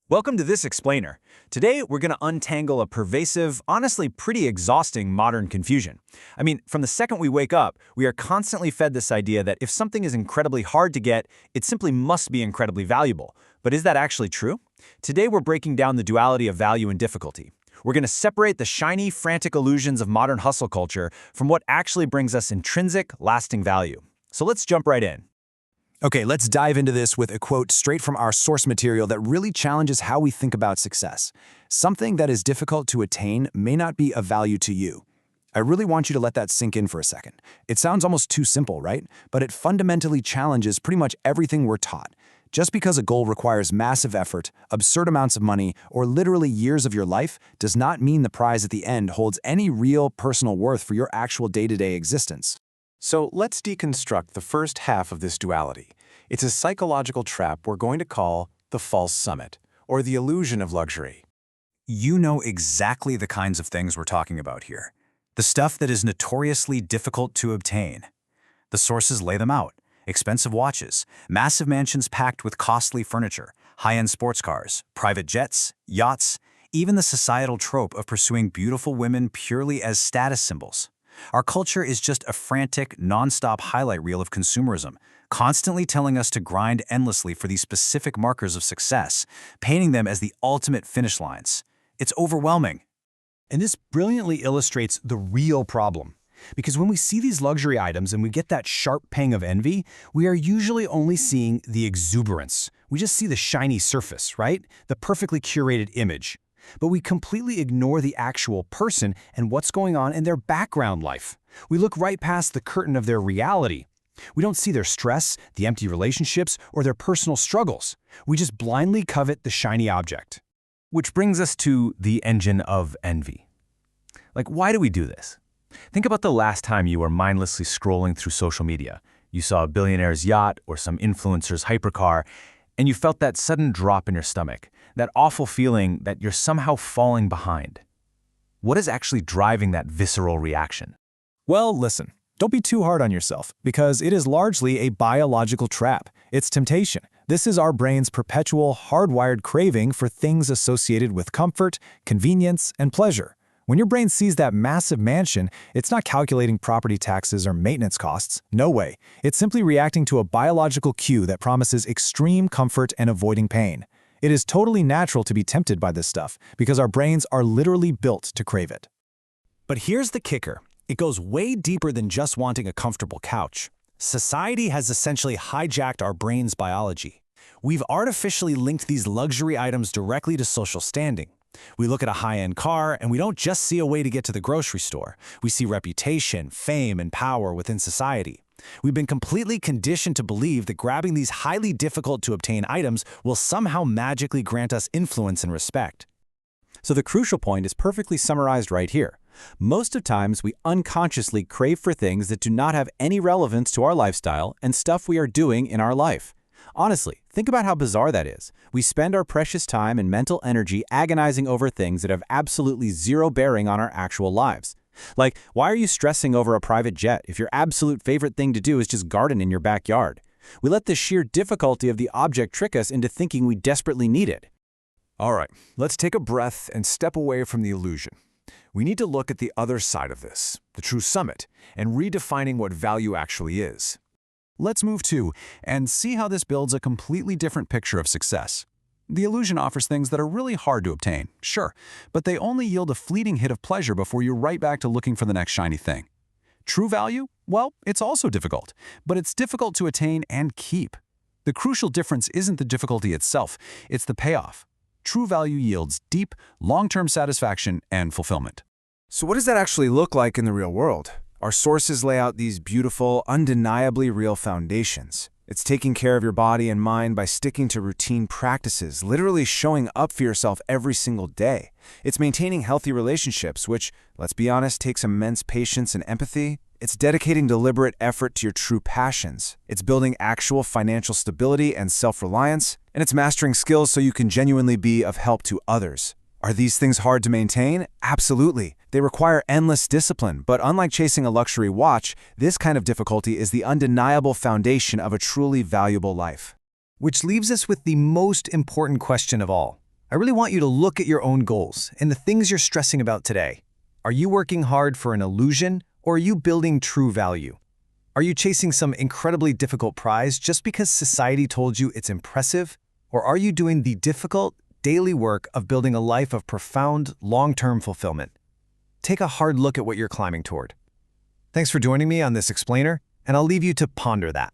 Welcome to this explainer. Today, we're going to untangle a pervasive, honestly pretty exhausting modern confusion. From the second we wake up, we are constantly fed this idea that if something is incredibly hard to get, it simply must be incredibly valuable. But is that actually true? Today, we're breaking down the duality of value and difficulty. We're going to separate the shiny, frantic illusions of modern hustle culture from what actually brings us intrinsic, lasting value. So let's jump right in. Okay, let's dive into this with a quote straight from our source material that really challenges how we think about success. Something that is difficult to attain may not be of value to you. I really want you to let that sink in for a second. It sounds almost too simple, right? But it fundamentally challenges pretty much everything we're taught. Just because a goal requires massive effort, absurd amounts of money, or literally years of your life does not mean the prize at the end holds any real personal worth for your actual day-to-day existence. So let's deconstruct the first half of this duality. It's a psychological trap we're going to call the false summit, or the illusion of luxury. You know exactly the kinds of things we're talking about here. The stuff that is notoriously difficult to obtain. The sources lay them out. Expensive watches, massive mansions packed with costly furniture, high-end sports cars, private jets, yachts, even the societal trope of pursuing beautiful women purely as status symbols. Our culture is just a frantic, non-stop highlight reel of consumerism, constantly telling us to grind endlessly for these specific markers of success, painting them as the ultimate finish lines. It's overwhelming. And this brilliantly illustrates the real problem. Because when we see these luxury items and we get that sharp pang of envy, we are usually only seeing the exuberance. We just see the shiny surface, right? The perfectly curated image. But we completely ignore the actual person and what's going on in their background life. We look right past the curtain of their reality. We don't see their stress, the empty relationships, or their personal struggles. We just blindly covet the shiny object. Which brings us to the engine of envy. Why do we do this? Think about the last time you were mindlessly scrolling through social media. You saw a billionaire's yacht or some influencer's hypercar, and you felt that sudden drop in your stomach, that awful feeling that you're somehow falling behind. What is actually driving that visceral reaction? Well, listen, don't be too hard on yourself, because it is largely a biological trap. It's temptation. This is our brain's perpetual, hardwired craving for things associated with comfort, convenience, and pleasure. When your brain sees that massive mansion, it's not calculating property taxes or maintenance costs. No way. It's simply reacting to a biological cue that promises extreme comfort and avoiding pain. It is totally natural to be tempted by this stuff because our brains are literally built to crave it. But here's the kicker. It goes way deeper than just wanting a comfortable couch. Society has essentially hijacked our brain's biology. We've artificially linked these luxury items directly to social standing. We look at a high-end car, and we don't just see a way to get to the grocery store. We see reputation, fame, and power within society. We've been completely conditioned to believe that grabbing these highly difficult-to-obtain items will somehow magically grant us influence and respect. So the crucial point is perfectly summarized right here. Most of times, we unconsciously crave for things that do not have any relevance to our lifestyle and stuff we are doing in our life. Honestly, think about how bizarre that is. We spend our precious time and mental energy agonizing over things that have absolutely zero bearing on our actual lives. Why are you stressing over a private jet if your absolute favorite thing to do is just garden in your backyard? We let the sheer difficulty of the object trick us into thinking we desperately need it. All right, let's take a breath and step away from the illusion. We need to look at the other side of this, the true summit, and redefining what value actually is. Let's move to and see how this builds a completely different picture of success. The illusion offers things that are really hard to obtain, sure, but they only yield a fleeting hit of pleasure before you're right back to looking for the next shiny thing. True value? Well, it's also difficult, but it's difficult to attain and keep. The crucial difference isn't the difficulty itself, it's the payoff. True value yields deep, long-term satisfaction and fulfillment. So what does that actually look like in the real world? Our sources lay out these beautiful, undeniably real foundations. It's taking care of your body and mind by sticking to routine practices, literally showing up for yourself every single day. It's maintaining healthy relationships, which, let's be honest, takes immense patience and empathy. It's dedicating deliberate effort to your true passions. It's building actual financial stability and self-reliance. And it's mastering skills so you can genuinely be of help to others. Are these things hard to maintain? Absolutely. They require endless discipline, but unlike chasing a luxury watch, this kind of difficulty is the undeniable foundation of a truly valuable life. Which leaves us with the most important question of all. I really want you to look at your own goals and the things you're stressing about today. Are you working hard for an illusion, or are you building true value? Are you chasing some incredibly difficult prize just because society told you it's impressive? Or are you doing the difficult, daily work of building a life of profound, long-term fulfillment? Take a hard look at what you're climbing toward. Thanks for joining me on this explainer, and I'll leave you to ponder that.